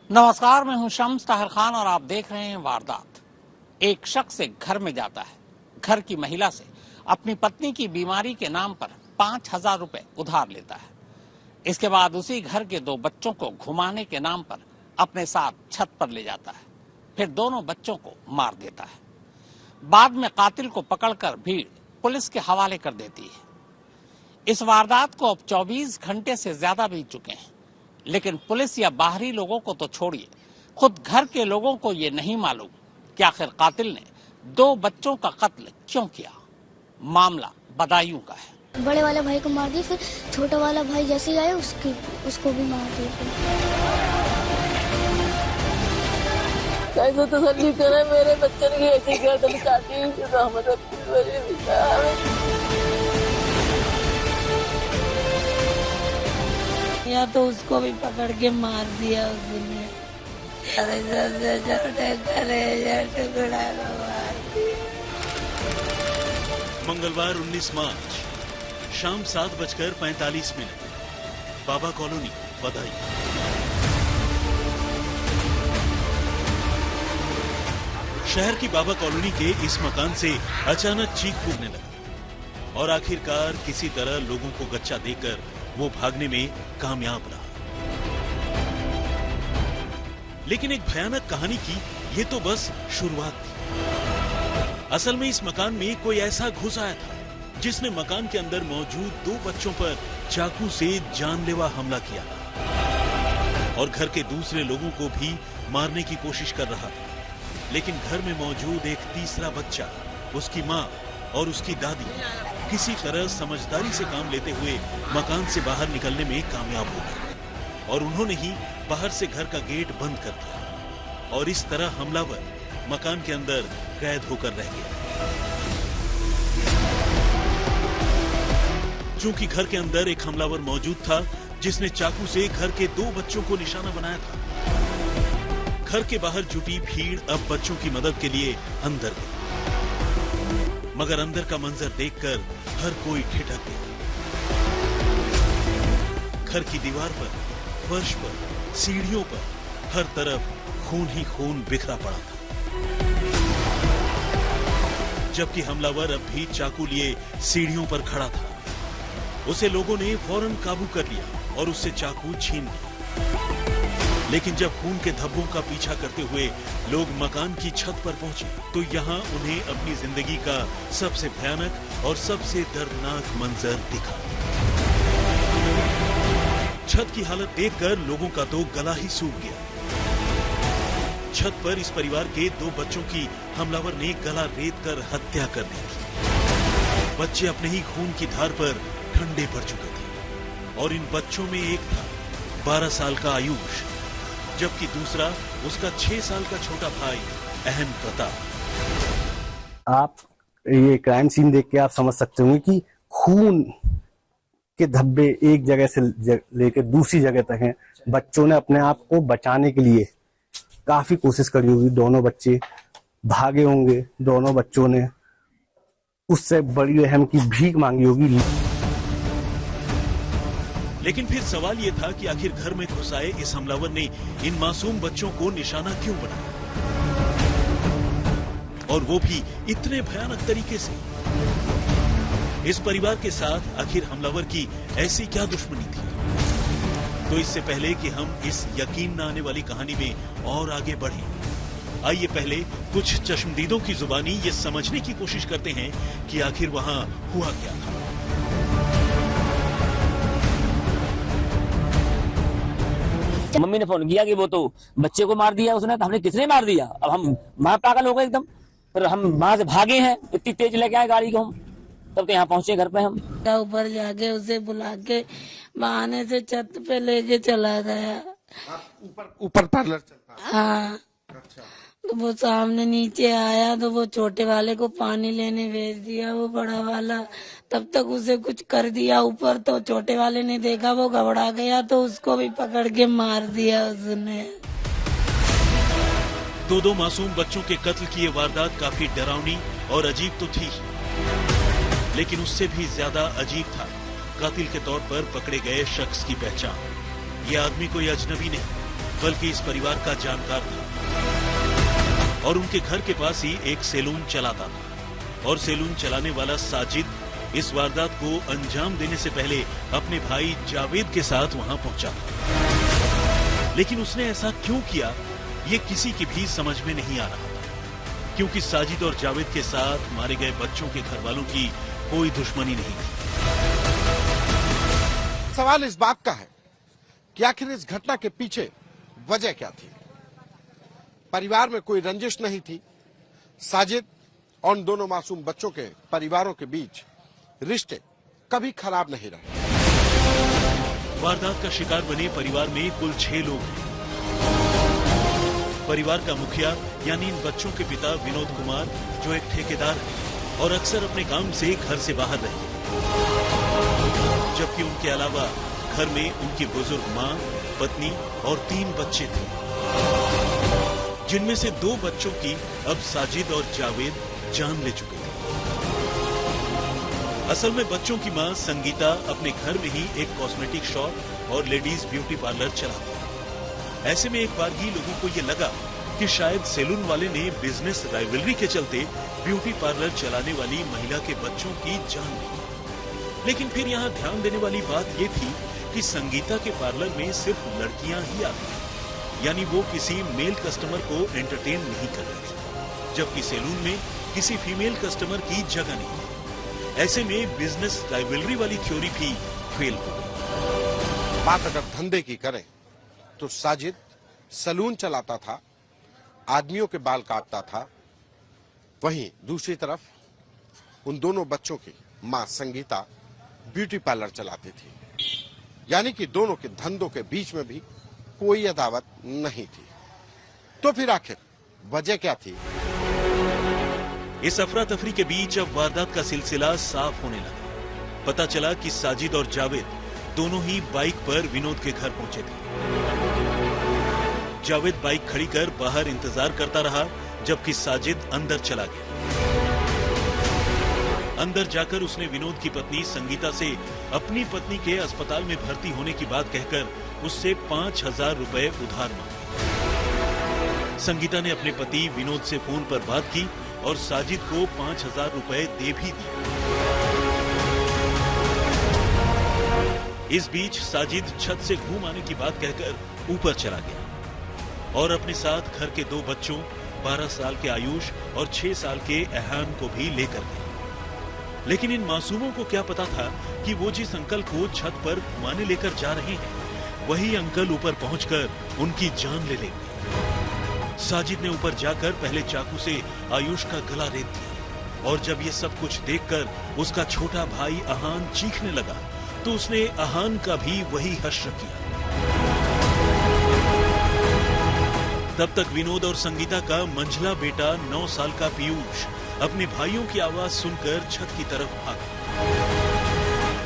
नमस्कार, मैं हूं शम्स ताहिर खान और आप देख रहे हैं वारदात। एक शख्स एक घर में जाता है। घर की महिला से अपनी पत्नी की बीमारी के नाम पर 5,000 रुपए उधार लेता है। इसके बाद उसी घर के 2 बच्चों को घुमाने के नाम पर अपने साथ छत पर ले जाता है। फिर दोनों बच्चों को मार देता है। बाद में कातिल को पकड़कर भीड़ पुलिस के हवाले कर देती है। इस वारदात को अब 24 घंटे से ज्यादा बीत चुके हैं, लेकिन पुलिस या बाहरी लोगों को तो छोड़िए, खुद घर के लोगों को ये नहीं मालूम कि आखिर कातिल ने 2 बच्चों का कत्ल क्यों किया। मामला बदायूं का है। बड़े वाले भाई को मार दी, फिर छोटा वाला भाई जैसे ही आया उसको भी मार दिया। कैसे तसल्ली करे, मेरे बच्चे की ऐसी गर्दन काटी या तो उसको भी पकड़ के मार दिया उसने। मंगलवार 19 मार्च शाम 7:45 बाबा कॉलोनी, बदायूं। शहर की बाबा कॉलोनी के इस मकान से अचानक चीख फूटने लगा और आखिरकार किसी तरह लोगों को गच्चा देकर वो भागने में कामयाब रहा। लेकिन एक भयानक कहानी की ये तो बस शुरुआत थी। असल में इस मकान में कोई ऐसा घुस आया था जिसने मकान के अंदर मौजूद 2 बच्चों पर चाकू से जानलेवा हमला किया और घर के दूसरे लोगों को भी मारने की कोशिश कर रहा था। लेकिन घर में मौजूद एक तीसरा बच्चा, उसकी मां और उसकी दादी किसी तरह समझदारी से काम लेते हुए मकान से बाहर निकलने में कामयाब हो गए और उन्होंने ही बाहर से घर का गेट बंद कर दिया और इस तरह हमलावर मकान के अंदर कैद होकर रह गया। चूंकि घर के अंदर एक हमलावर मौजूद था जिसने चाकू से घर के 2 बच्चों को निशाना बनाया था, घर के बाहर जुटी भीड़ अब बच्चों की मदद के लिए अंदर गई, मगर अंदर का मंजर देखकर हर कोई ठिठक गया। घर की दीवार पर, फर्श पर, सीढ़ियों पर हर तरफ खून ही खून बिखरा पड़ा था, जबकि हमलावर अब भी चाकू लिए सीढ़ियों पर खड़ा था। उसे लोगों ने फौरन काबू कर लिया और उससे चाकू छीन लिया। लेकिन जब खून के धब्बों का पीछा करते हुए लोग मकान की छत पर पहुंचे तो यहाँ उन्हें अपनी जिंदगी का सबसे भयानक और सबसे दर्दनाक मंजर दिखा। छत की हालत देखकर लोगों का तो गला ही सूख गया। छत पर इस परिवार के 2 बच्चों की हमलावर ने गला रेत कर हत्या कर दी थी। बच्चे अपने ही खून की धार पर ठंडे पड़ चुके थे और इन बच्चों में एक था 12 साल का आयुष, जबकि दूसरा उसका 6 साल का छोटा भाई अहम प्रताप। आप ये क्राइम सीन देख के आप समझ सकते होंगे कि खून के धब्बे एक जगह से लेकर दूसरी जगह तक हैं। बच्चों ने अपने आप को बचाने के लिए काफी कोशिश करी होगी। दोनों बच्चे भागे होंगे, दोनों बच्चों ने उससे बड़ी अहम की भीख मांगी होगी। लेकिन फिर सवाल ये था कि आखिर घर में घुस आए इस हमलावर ने इन मासूम बच्चों को निशाना क्यों बनाया, और वो भी इतने भयानक तरीके से। इस परिवार के साथ आखिर हमलावर की ऐसी क्या दुश्मनी थी? तो इससे पहले कि हम इस यकीन न आने वाली कहानी में और आगे बढ़ें, आइए पहले कुछ चश्मदीदों की जुबानी ये समझने की कोशिश करते हैं कि आखिर वहां हुआ क्या था। मम्मी ने फोन किया कि वो तो बच्चे को मार दिया उसने, तो हमने किसने मार दिया? अब हम वहां पागल हो गए एकदम। फिर हम वहां से भागे हैं, इतनी तेज लेके आए गाड़ी को हम, तब तो यहाँ पहुंचे घर पे। हम ऊपर जाके उसे बुला के बहाने से छत पे लेके चला गया। ऊपर पार्लर चलता? हाँ। अच्छा। तो वो सामने नीचे आया तो वो छोटे वाले को पानी लेने भेज दिया, वो बड़ा वाला तब तक उसे कुछ कर दिया ऊपर। तो छोटे वाले ने देखा, वो घबरा गया तो उसको भी पकड़ के मार दिया उसने। 2 मासूम बच्चों के कत्ल की ये वारदात काफी डरावनी और अजीब तो थी, लेकिन उससे भी ज्यादा अजीब था कातिल के तौर पर पकड़े गए शख्स की पहचान। ये आदमी कोई अजनबी नहीं, बल्कि इस परिवार का जानकार था और उनके घर के पास ही एक सैलून चलाता था। और सैलून चलाने वाला साजिद इस वारदात को अंजाम देने से पहले अपने भाई जावेद के साथ वहां पहुंचा था। लेकिन उसने ऐसा क्यों किया, ये किसी की भी समझ में नहीं आ रहा था, क्योंकि साजिद और जावेद के साथ मारे गए बच्चों के घर वालों की कोई दुश्मनी नहीं थी। सवाल इस बात का है कि आखिर इस घटना के पीछे वजह क्या थी। परिवार में कोई रंजिश नहीं थी। साजिद और उन दोनों मासूम बच्चों के परिवारों के बीच रिश्ते कभी खराब नहीं रहे। वारदात का शिकार बने परिवार में कुल 6 लोग हैं। परिवार का मुखिया यानी इन बच्चों के पिता विनोद कुमार, जो एक ठेकेदार है और अक्सर अपने काम से घर से बाहर रहते, जबकि उनके अलावा घर में उनकी बुजुर्ग मां, पत्नी और 3 बच्चे थे, जिनमें से 2 बच्चों की अब साजिद और जावेद जान ले चुके थे। असल में बच्चों की मां संगीता अपने घर में ही एक कॉस्मेटिक शॉप और लेडीज ब्यूटी पार्लर चलाती है। ऐसे में एक बार ही लोगों को ये लगा कि शायद सैलून वाले ने बिजनेस राइवलरी के चलते ब्यूटी पार्लर चलाने वाली महिला के बच्चों की जान ली। लेकिन फिर यहाँ ध्यान देने वाली बात ये थी कि संगीता के पार्लर में सिर्फ लड़कियां ही आती हैं, यानी वो किसी मेल कस्टमर को एंटरटेन नहीं कर रही थी, जबकि सैलून में किसी फीमेल कस्टमर की जगह नहीं थी। ऐसे में बिजनेस राइवलरी वाली थ्योरी भी फेल हो गई। बात अगर धंधे की करें तो साजिद सैलून चलाता था, आदमियों के बाल काटता था। वहीं दूसरी तरफ उन दोनों बच्चों की मां संगीता ब्यूटी पार्लर चलाती थी, यानी कि दोनों के धंधों के बीच में भी कोई अदावत नहीं थी। तो फिर आखिर वजह क्या थी? इस अफरा तफरी के बीच अब वारदात का सिलसिला साफ होने लगा। पता चला कि साजिद और जावेद दोनों ही बाइक पर विनोद के घर पहुंचे थे। जावेद बाइक खड़ी कर बाहर इंतजार करता रहा, जबकि साजिद अंदर चला गया। अंदर जाकर उसने विनोद की पत्नी संगीता से अपनी पत्नी के अस्पताल में भर्ती होने की बात कहकर उससे 5,000 रुपए उधार मांगे। संगीता ने अपने पति विनोद से फोन पर बात की और साजिद को 5,000 रुपए दे भी दिए। इस बीच साजिद छत से घूम आने की बात कहकर ऊपर चला गया और अपने साथ घर के 2 बच्चों 12 साल के आयुष और 6 साल के एहान को भी लेकर गया। लेकिन इन मासूमों को क्या पता था कि वो जिस अंकल को छत पर घुमाने लेकर जा रहे हैं, वही अंकल ऊपर पहुंचकर उनकी जान ले लेंगे। साजिद ने ऊपर जाकर पहले चाकू से आयुष का गला रेत दिया और जब ये सब कुछ देखकर उसका छोटा भाई अहान चीखने लगा तो उसने अहान का भी वही हश्र किया। तब तक विनोद और संगीता का मंझला बेटा 9 साल का पीयूष अपने भाइयों की आवाज सुनकर छत की तरफ भागा।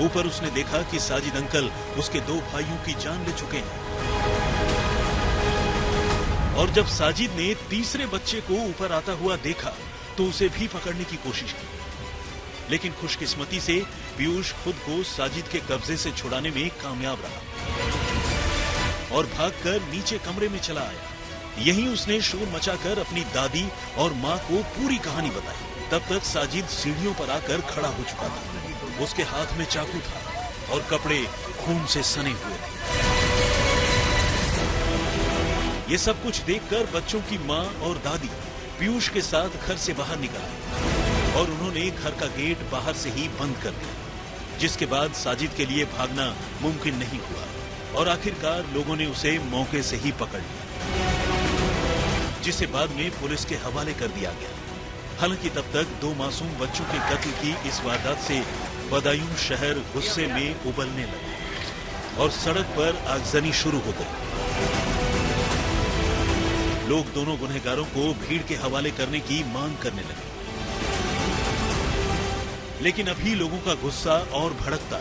ऊपर उसने देखा कि साजिद अंकल उसके 2 भाइयों की जान ले चुके हैं और जब साजिद ने तीसरे बच्चे को ऊपर आता हुआ देखा तो उसे भी पकड़ने की कोशिश की, लेकिन खुशकिस्मती से पीयूष खुद को साजिद के कब्जे से छुड़ाने में कामयाब रहा और भागकर नीचे कमरे में चला आया। यहीं उसने शोर मचाकर अपनी दादी और मां को पूरी कहानी बताई। तब तक साजिद सीढ़ियों पर आकर खड़ा हो चुका था। उसके हाथ में चाकू था और कपड़े खून से सने हुए थे। ये सब कुछ देखकर बच्चों की मां और दादी पीयूष के साथ घर से बाहर निकल आए और उन्होंने घर का गेट बाहर से ही बंद कर दिया, जिसके बाद साजिद के लिए भागना मुमकिन नहीं हुआ और आखिरकार लोगों ने उसे मौके से ही पकड़ लिया, जिसे बाद में पुलिस के हवाले कर दिया गया। हालांकि तब तक 2 मासूम बच्चों के कत्ल की इस वारदात से बदायूं शहर गुस्से में उबलने लगा और सड़क पर आगजनी शुरू हो गई। लोग दोनों गुनहगारों को भीड़ के हवाले करने की मांग करने लगे, लेकिन अभी लोगों का गुस्सा और भड़कता।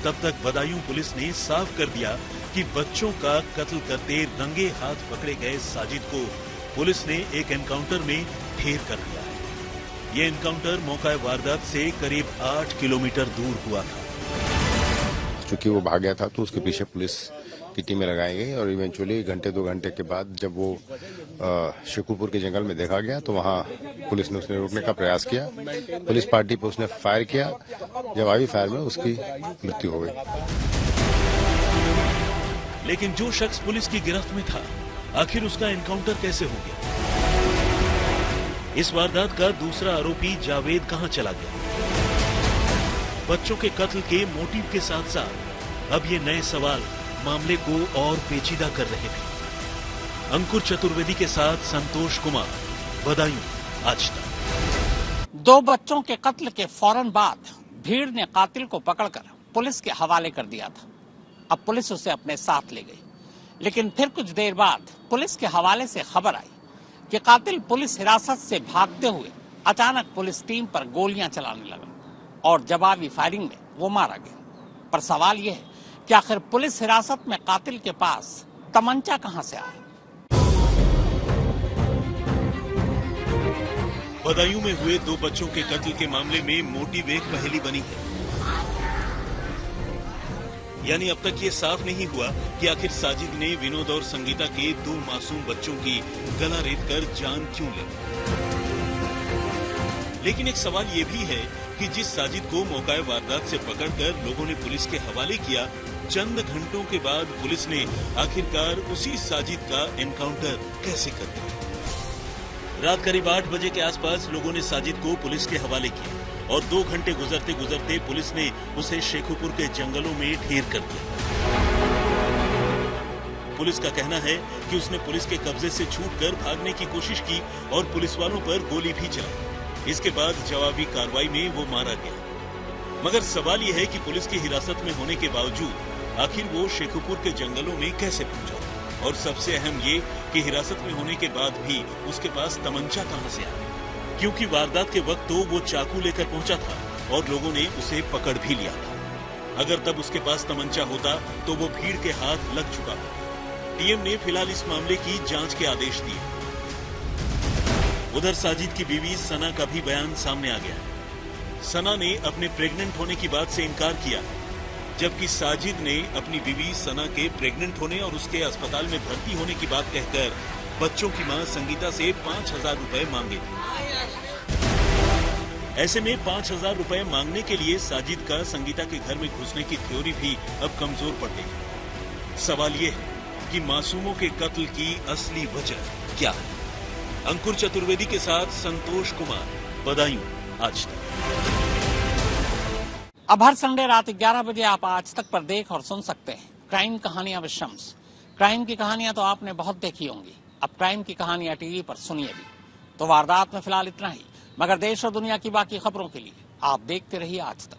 तब तक बदायूं पुलिस ने साफ कर दिया कि बच्चों का कत्ल करते रंगे हाथ पकड़े गए साजिद को पुलिस ने एक एनकाउंटर में ढेर कर लिया है। ये एनकाउंटर मौका वारदात से करीब 8 किलोमीटर दूर हुआ था। चूंकि वो भाग गया था तो उसके पीछे पुलिस की टीमें लगाई गई और इवेंचुअली घंटे 2 घंटे के बाद जब वो शेखुपुर के जंगल में देखा गया तो वहां पुलिस ने उसने रोकने का प्रयास किया। पुलिस पार्टी पर उसने फायर किया। जवाबी फायर में उसकी मृत्यु हो गई। लेकिन जो शख्स पुलिस की गिरफ्त में था, आखिर उसका एनकाउंटर कैसे हो गया? इस वारदात का दूसरा आरोपी जावेद कहां चला गया? बच्चों के कत्ल के मोटिव के साथ साथ अब ये नए सवाल मामले को और पेचीदा कर रहे थे। अंकुर चतुर्वेदी के साथ संतोष कुमार, बदायूं, आज तक। 2 बच्चों के कत्ल के फौरन बाद भीड़ ने कातिल को पकड़कर पुलिस के हवाले कर दिया था। अब पुलिस उसे अपने साथ ले गई, लेकिन फिर कुछ देर बाद पुलिस के हवाले से खबर आई कि कातिल पुलिस हिरासत से भागते हुए अचानक पुलिस टीम पर गोलियां चलाने लगा और जवाबी फायरिंग में वो मारा गया। पर सवाल यह है कि आखिर पुलिस हिरासत में कातिल के पास तमंचा कहां से आया? बदायूं में हुए 2 बच्चों के कत्ल के मामले में मोटिव एक पहेली बनी है। यानी अब तक ये साफ नहीं हुआ कि आखिर साजिद ने विनोद और संगीता के 2 मासूम बच्चों की गला रेत कर जान क्यों ली। लेकिन एक सवाल ये भी है कि जिस साजिद को मौका वारदात से पकड़कर लोगों ने पुलिस के हवाले किया, चंद घंटों के बाद पुलिस ने आखिरकार उसी साजिद का एनकाउंटर कैसे कर दिया। रात करीब 8 बजे के आसपास लोगों ने साजिद को पुलिस के हवाले किया और 2 घंटे गुजरते गुजरते पुलिस ने उसे शेखुपुर के जंगलों में ढेर कर दिया। पुलिस का कहना है कि उसने पुलिस के कब्जे से छूटकर भागने की कोशिश की और पुलिस वालों पर गोली भी चलाई। इसके बाद जवाबी कार्रवाई में वो मारा गया। मगर सवाल यह है कि पुलिस की हिरासत में होने के बावजूद आखिर वो शेखुपुर के जंगलों में कैसे पहुंचा, और सबसे अहम ये कि हिरासत में होने के बाद भी उसके पास तमंचा कहां से आया, क्योंकि वारदात के वक्त तो वो चाकू लेकर पहुंचा था और लोगों ने उसे पकड़ भी लिया था। अगर तब उसके पास तमंचा होता तो वो भीड़ के हाथ लग चुका होता। टीएम ने फिलहाल इस मामले की जांच के आदेश दिए। उधर साजिद की बीवी सना का भी बयान सामने आ गया है। सना ने अपने प्रेग्नेंट होने की बात से इनकार किया, जबकि साजिद ने अपनी बीवी सना के प्रेग्नेंट होने और उसके अस्पताल में भर्ती होने की बात कहकर बच्चों की मां संगीता से 5,000 रुपए मांगे थे। ऐसे में 5,000 रुपए मांगने के लिए साजिद का संगीता के घर में घुसने की थ्योरी भी अब कमजोर पड़ गई। सवाल ये है कि मासूमों के कत्ल की असली वजह क्या है? अंकुर चतुर्वेदी के साथ संतोष कुमार, बदायूं, आज तक। अब हर संडे रात 11 बजे आप आज तक पर देख और सुन सकते हैं क्राइम कहानियां विद शम्स। क्राइम की कहानियां तो आपने बहुत देखी होंगी, अब क्राइम की कहानियां टीवी पर सुनिए भी। तो वारदात में फिलहाल इतना ही, मगर देश और दुनिया की बाकी खबरों के लिए आप देखते रहिए आज तक।